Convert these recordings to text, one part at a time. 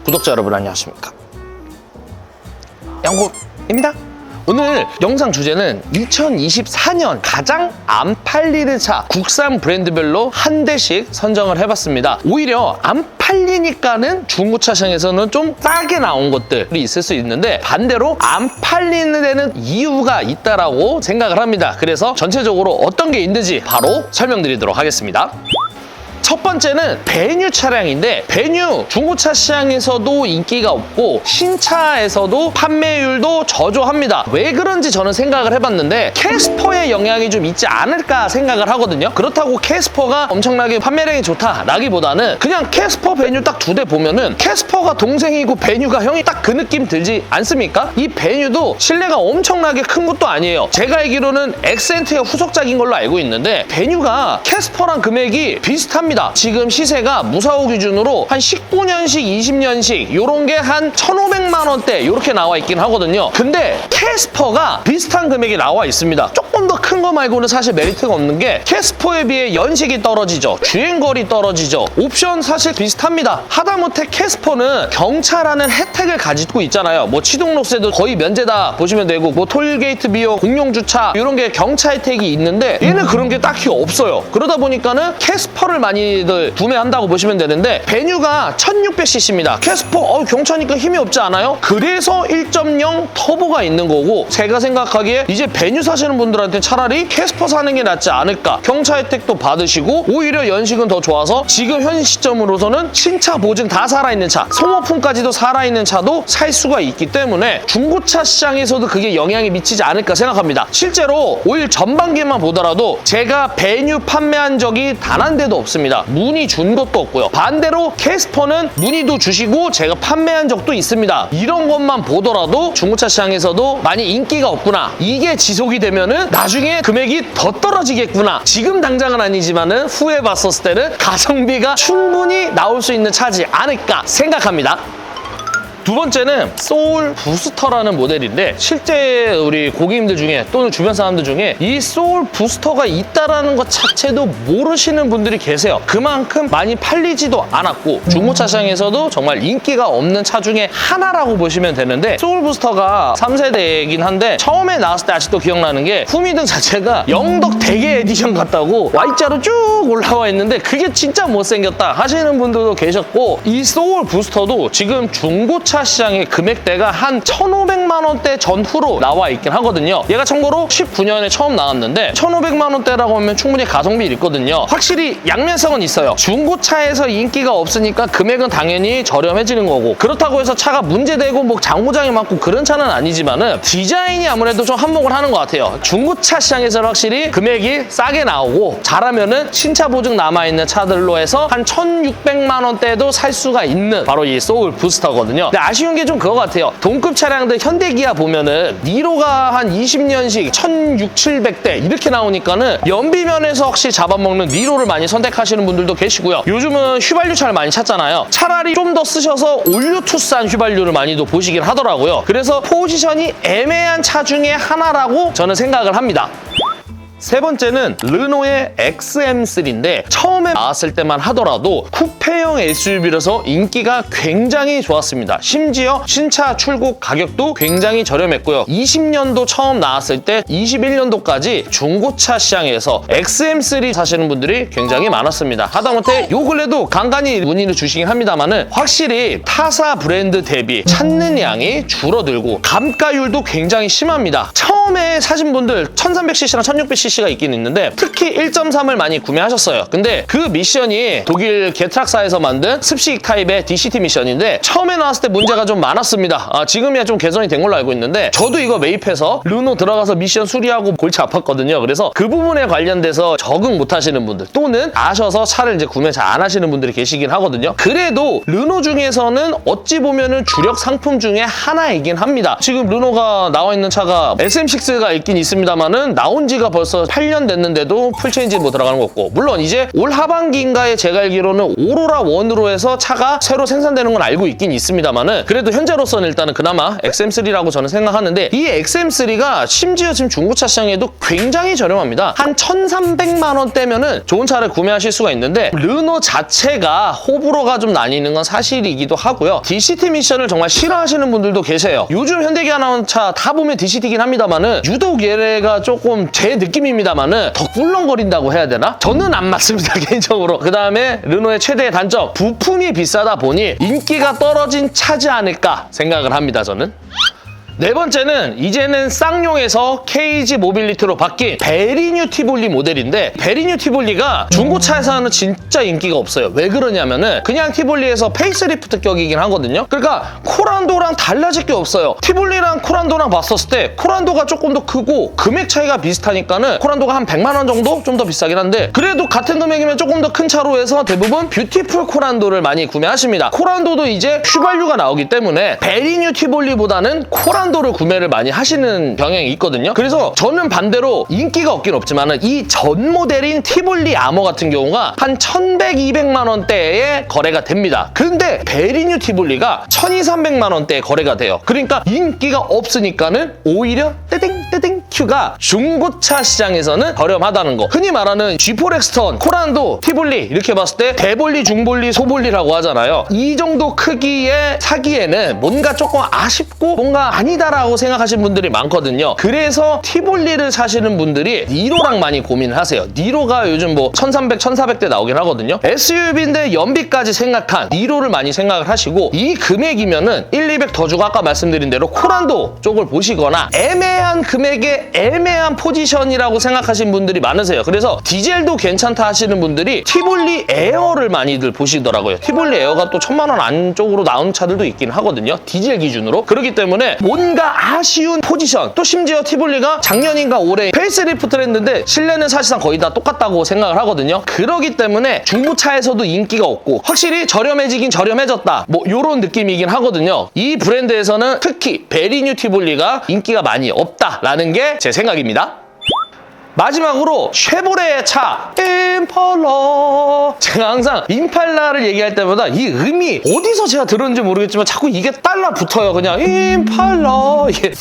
구독자 여러분 안녕하십니까, 양고입니다. 오늘 영상 주제는 2024년 가장 안 팔리는 차 국산 브랜드별로 한 대씩 선정을 해봤습니다. 오히려 안 팔리니까는 중고차 시장에서는 좀 싸게 나온 것들이 있을 수 있는데, 반대로 안 팔리는 데는 이유가 있다라고 생각을 합니다. 그래서 전체적으로 어떤 게 있는지 바로 설명드리도록 하겠습니다. 첫 번째는 베뉴 차량인데, 베뉴 중고차 시장에서도 인기가 없고 신차에서도 판매율도 저조합니다. 왜 그런지 저는 생각을 해봤는데 캐스퍼의 영향이 좀 있지 않을까 생각을 하거든요. 그렇다고 캐스퍼가 엄청나게 판매량이 좋다라기보다는 그냥 캐스퍼 베뉴 딱 두 대 보면은 캐스퍼가 동생이고 베뉴가 형이 딱 그 느낌 들지 않습니까? 이 베뉴도 실내가 엄청나게 큰 것도 아니에요. 제가 알기로는 엑센트의 후속작인 걸로 알고 있는데, 베뉴가 캐스퍼랑 금액이 비슷합니다. 지금 시세가 무사호 기준으로 한 19년식, 20년식 이런 게 한 1,500만 원대 이렇게 나와 있긴 하거든요. 근데 캐스퍼가 비슷한 금액이 나와 있습니다. 조금 더 큰 거 말고는 사실 메리트가 없는 게, 캐스퍼에 비해 연식이 떨어지죠, 주행거리 떨어지죠, 옵션 사실 비슷합니다. 하다못해 캐스퍼는 경차라는 혜택을 가지고 있잖아요. 뭐 취등록세도 거의 면제다 보시면 되고, 뭐 톨게이트 비용, 공용주차 이런 게 경차 혜택이 있는데, 얘는 그런 게 딱히 없어요. 그러다 보니까는 캐스퍼를 많이들 구매한다고 보시면 되는데, 베뉴가 1600cc입니다. 캐스퍼 경차니까 힘이 없지 않아요? 그래서 1.0 터보가 있는 거고, 제가 생각하기에 이제 베뉴 사시는 분들한테 차라리 캐스퍼 사는 게 낫지 않을까. 경차 혜택도 받으시고 오히려 연식은 더 좋아서 지금 현 시점으로서는 신차 보증 다 살아있는 차, 소모품까지도 살아있는 차도 살 수가 있기 때문에 중고차 시장에서도 그게 영향이 미치지 않을까 생각합니다. 실제로 올 전반기만 보더라도 제가 베뉴 판매한 적이 단 한 대도 없습니다. 문의 준 것도 없고요. 반대로 캐스퍼는 문의도 주시고 제가 판매한 적도 있습니다. 이런 것만 보더라도 중고차 시장에서도 많이 인기가 없구나, 이게 지속이 되면은 나중에 금액이 더 떨어지겠구나, 지금 당장은 아니지만은 후에 봤었을 때는 가성비가 충분히 나올 수 있는 차지 않을까 생각합니다. 두 번째는 소울 부스터라는 모델인데, 실제 우리 고객님들 중에 또는 주변 사람들 중에 이 소울 부스터가 있다라는 것 자체도 모르시는 분들이 계세요. 그만큼 많이 팔리지도 않았고 중고차 시장에서도 정말 인기가 없는 차 중에 하나라고 보시면 되는데, 소울 부스터가 3세대이긴 한데 처음에 나왔을 때 아직도 기억나는 게, 후미등 자체가 영덕 대게 에디션 같다고 Y자로 쭉 올라와 있는데 그게 진짜 못생겼다 하시는 분들도 계셨고, 이 소울 부스터도 지금 중고차 시장의 금액대가 한 1,500만 원대 전후로 나와 있긴 하거든요. 얘가 참고로 19년에 처음 나왔는데 1,500만 원대라고 하면 충분히 가성비 있거든요. 확실히 양면성은 있어요. 중고차에서 인기가 없으니까 금액은 당연히 저렴해지는 거고, 그렇다고 해서 차가 문제되고 뭐 장고장이 많고 그런 차는 아니지만은 디자인이 아무래도 좀 한몫을 하는 것 같아요. 중고차 시장에서는 확실히 금액이 싸게 나오고, 잘하면은 신차 보증 남아있는 차들로 해서 한 1,600만 원대도 살 수가 있는 바로 이 소울 부스터거든요. 근데 아쉬운 게 좀 그거 같아요. 동급 차량들 현대기아 보면은 니로가 한 20년식 1,600~1,700대 이렇게 나오니까는 연비면에서 확실히 잡아먹는 니로를 많이 선택하시는 분들도 계시고요. 요즘은 휘발유 차를 많이 찾잖아요. 차라리 좀 더 쓰셔서 올류 투싼 휘발유를 많이도 보시긴 하더라고요. 그래서 포지션이 애매한 차 중에 하나라고 저는 생각을 합니다. 세 번째는 르노의 XM3인데, 처음에 나왔을 때만 하더라도 쿠페형 SUV라서 인기가 굉장히 좋았습니다. 심지어 신차 출고 가격도 굉장히 저렴했고요. 20년도 처음 나왔을 때 21년도까지 중고차 시장에서 XM3 사시는 분들이 굉장히 많았습니다. 하다못해 요 근래도 간간히 문의를 주시긴 합니다만은, 확실히 타사 브랜드 대비 찾는 양이 줄어들고 감가율도 굉장히 심합니다. 처음에 사신 분들 1300cc랑 1600cc 가 있긴 있는데, 특히 1.3을 많이 구매하셨어요. 근데 그 미션이 독일 게트락사에서 만든 습식 타입의 DCT 미션인데, 처음에 나왔을 때 문제가 좀 많았습니다. 지금이야 좀 개선이 된 걸로 알고 있는데, 저도 이거 매입해서 르노 들어가서 미션 수리하고 골치 아팠거든요. 그래서 그 부분에 관련돼서 적응 못 하시는 분들, 또는 아셔서 차를 이제 구매 잘 안 하시는 분들이 계시긴 하거든요. 그래도 르노 중에서는 어찌 보면은 주력 상품 중에 하나이긴 합니다. 지금 르노가 나와 있는 차가 SM6가 있긴 있습니다만은 나온 지가 벌써 벌써 8년 됐는데도 풀체인지 뭐 들어가는 거 없고, 물론 이제 올 하반기인가에 제가 알기로는 오로라 1으로 해서 차가 새로 생산되는 건 알고 있긴 있습니다만은 그래도 현재로서는 일단은 그나마 XM3라고 저는 생각하는데, 이 XM3가 심지어 지금 중고차 시장에도 굉장히 저렴합니다. 한 1,300만 원대면은 좋은 차를 구매하실 수가 있는데, 르노 자체가 호불호가 좀 나뉘는 건 사실이기도 하고요. DCT 미션을 정말 싫어하시는 분들도 계세요. 요즘 현대기아 나온 차 다 보면 DCT긴 합니다만은 유독 얘네가 조금 제 느낌입니다만은 더 꿀렁거린다고 해야 되나? 저는 안 맞습니다, 개인적으로. 그 다음에 르노의 최대의 단점, 부품이 비싸다 보니 인기가 떨어진 차지 않을까 생각을 합니다, 저는. 네 번째는 이제는 쌍용에서 KG 모빌리티로 바뀐 베리뉴 티볼리 모델인데, 베리뉴 티볼리가 중고차에서는 진짜 인기가 없어요. 왜 그러냐면은 그냥 티볼리에서 페이스리프트 격이긴 하거든요. 그러니까 코란도랑 달라질 게 없어요. 티볼리랑 코란도랑 봤었을 때 코란도가 조금 더 크고 금액 차이가 비슷하니까는 코란도가 한 100만 원 정도? 좀 더 비싸긴 한데, 그래도 같은 금액이면 조금 더 큰 차로 해서 대부분 뷰티풀 코란도를 많이 구매하십니다. 코란도도 이제 휘발유가 나오기 때문에 베리뉴 티볼리보다는 코란도를 구매를 많이 하시는 경향이 있거든요. 그래서 저는 반대로 인기가 없긴 없지만은 이 전 모델인 티볼리 아머 같은 경우가 한 1,100, 200만 원대에 거래가 됩니다. 근데 베리뉴 티볼리가 1,200, 300만 원대에 거래가 돼요. 그러니까 인기가 없으니까는 오히려 떼땡떼땡 큐가 중고차 시장에서는 저렴하다는 거. 흔히 말하는 G4 엑스턴, 코란도, 티볼리 이렇게 봤을 때 대볼리, 중볼리, 소볼리라고 하잖아요. 이 정도 크기의 사기에는 뭔가 조금 아쉽고 뭔가 아니다라고 생각하시는 분들이 많거든요. 그래서 티볼리를 사시는 분들이 니로랑 많이 고민을 하세요. 니로가 요즘 뭐 1,300, 1,400대 나오긴 하거든요. SUV인데 연비까지 생각한 니로를 많이 생각을 하시고, 이 금액이면은 1, 200 더 주고 아까 말씀드린 대로 코란도 쪽을 보시거나 애매한 금액의 애매한 포지션이라고 생각하시는 분들이 많으세요. 그래서 디젤도 괜찮다 하시는 분들이 티볼리 에어를 많이들 보시더라고요. 티볼리 에어가 또 1,000만 원 안쪽으로 나온 차들도 있긴 하거든요, 디젤 기준으로. 그렇기 때문에 뭔가 아쉬운 포지션, 또 심지어 티볼리가 작년인가 올해 페이스리프트를 했는데 실내는 사실상 거의 다 똑같다고 생각을 하거든요. 그렇기 때문에 중고차에서도 인기가 없고 확실히 저렴해지긴 저렴해졌다, 뭐 이런 느낌이긴 하거든요. 이 브랜드에서는 특히 베리뉴 티볼리가 인기가 많이 없다라는 게 제 생각입니다. 마지막으로 쉐보레의 차 임팔라. 제가 항상 임팔라를 얘기할 때마다 이 음이 어디서 제가 들었는지 모르겠지만 자꾸 이게 달라붙어요. 그냥 임팔라 이게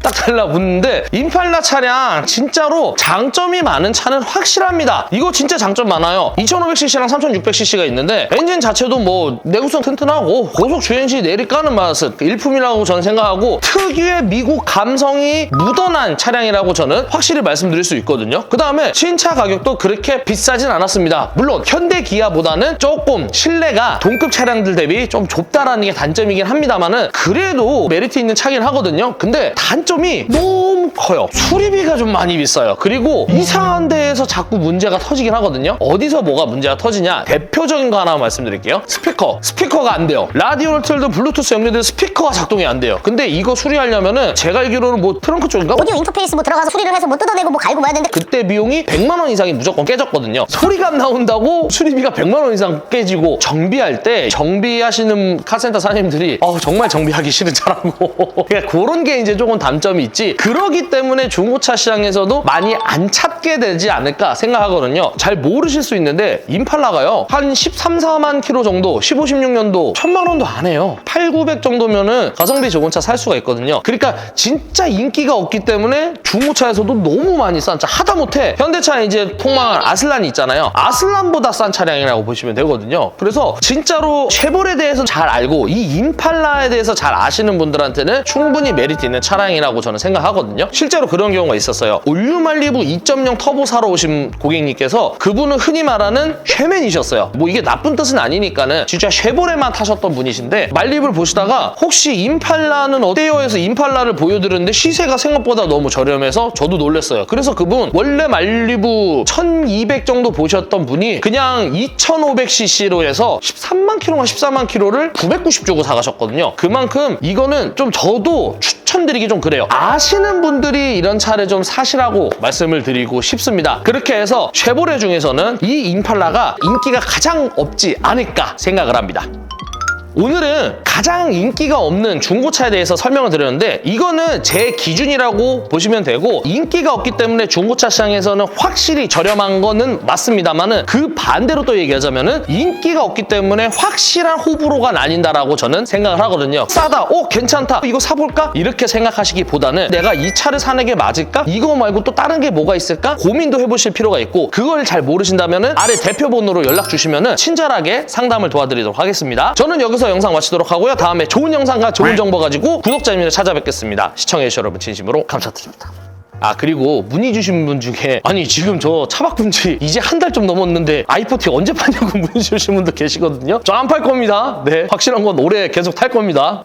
딱 달라붙는데, 임팔라 차량 진짜로 장점이 많은 차는 확실합니다. 이거 진짜 장점 많아요. 2500cc랑 3600cc가 있는데 엔진 자체도 뭐 내구성 튼튼하고 고속 주행시 내리까는 맛은 일품이라고 저는 생각하고, 특유의 미국 감성이 묻어난 차량이라고 저는 확실히 말씀드릴 수 있거든요. 그 다음에 신차 가격도 그렇게 비싸진 않았습니다. 물론 현대 기아보다는 조금 실내가 동급 차량들 대비 좀 좁다라는 게 단점이긴 합니다만은 그래도 메리트 있는 차긴 하거든요. 근데 단점이 너무 커요. 수리비가 좀 많이 비싸요. 그리고 이상한 데에서 자꾸 문제가 터지긴 하거든요. 어디서 뭐가 문제가 터지냐, 대표적인 거 하나 말씀드릴게요. 스피커가 안 돼요. 라디오를 틀든 블루투스 연결된 스피커가 작동이 안 돼요. 근데 이거 수리하려면은 제가 알기로는 뭐 트렁크 쪽인가? 오디오 인터페이스 뭐 들어가서 수리를 해서 뭐 뜯어내고 뭐 갈고 뭐야 되는데 그때 비용이 100만 원 이상이 무조건 깨졌거든요. 소리감 나온다고 수리비가 100만 원 이상 깨지고, 정비할 때 정비하시는 카센터 사장님들이 정말 정비하기 싫은 차라고 그러니까 그런 게 이제 조금 단점이 있지, 그러기 때문에 중고차 시장에서도 많이 안 찾게 되지 않을까 생각하거든요. 잘 모르실 수 있는데 임팔라가요 한 13, 4만 킬로 정도, 15, 16년도 1,000만 원도 안 해요. 8, 900 정도면은 가성비 좋은 차 살 수가 있거든요. 그러니까 진짜 인기가 없기 때문에 중고차에서도 너무 많이 싼 차, 하다못해 현대차에 이제 폭망한 아슬란이 있잖아요. 아슬란보다 싼 차량이라고 보시면 되거든요. 그래서 진짜로 쉐보레에 대해서 잘 알고 이 임팔라에 대해서 잘 아시는 분들한테는 충분히 메리트 있는 차량이라고 저는 생각하거든요. 실제로 그런 경우가 있었어요. 올류말리부 2.0 터보 사러 오신 고객님께서, 그분은 흔히 말하는 쉐맨이셨어요. 뭐 이게 나쁜 뜻은 아니니까는 진짜 쉐보레만 타셨던 분이신데, 말리부를 보시다가 혹시 임팔라는 어때요 해서 임팔라를 보여드렸는데 시세가 생각보다 너무 저렴해서 저도 놀랐어요. 그래서 그분 원래 말리부 1200 정도 보셨던 분이 그냥 2500cc로 해서 13만 킬로나 14만 킬로를 990 주고 사가셨거든요. 그만큼 이거는 좀 저도 추천드리기 좀 그래요. 아시는 분들이 이런 차를 좀 사시라고 말씀을 드리고 싶습니다. 그렇게 해서 쉐보레 중에서는 이 임팔라가 인기가 가장 없지 않을까 생각을 합니다. 오늘은 가장 인기가 없는 중고차에 대해서 설명을 드렸는데 이거는 제 기준이라고 보시면 되고 인기가 없기 때문에 중고차 시장에서는 확실히 저렴한 거는 맞습니다만은 그 반대로 또 얘기하자면은 인기가 없기 때문에 확실한 호불호가 나뉜다라고 저는 생각을 하거든요. 싸다, 괜찮다, 이거 사볼까? 이렇게 생각하시기보다는 내가 이 차를 사는 게 맞을까? 이거 말고 또 다른 게 뭐가 있을까? 고민도 해보실 필요가 있고 그걸 잘 모르신다면은 아래 대표번호로 연락 주시면은 친절하게 상담을 도와드리도록 하겠습니다. 저는 여기서 영상 마치도록 하고요. 다음에 좋은 영상과 좋은 정보 가지고 구독자님들 찾아뵙겠습니다. 시청해주신 여러분 진심으로 감사드립니다. 그리고 문의 주신 분 중에 아니 지금 저 차 바꾼 지 이제 한 달 좀 넘었는데 i40 언제 파냐고 문의 주신 분도 계시거든요. 저 안 팔 겁니다. 네, 확실한 건 올해 계속 탈 겁니다.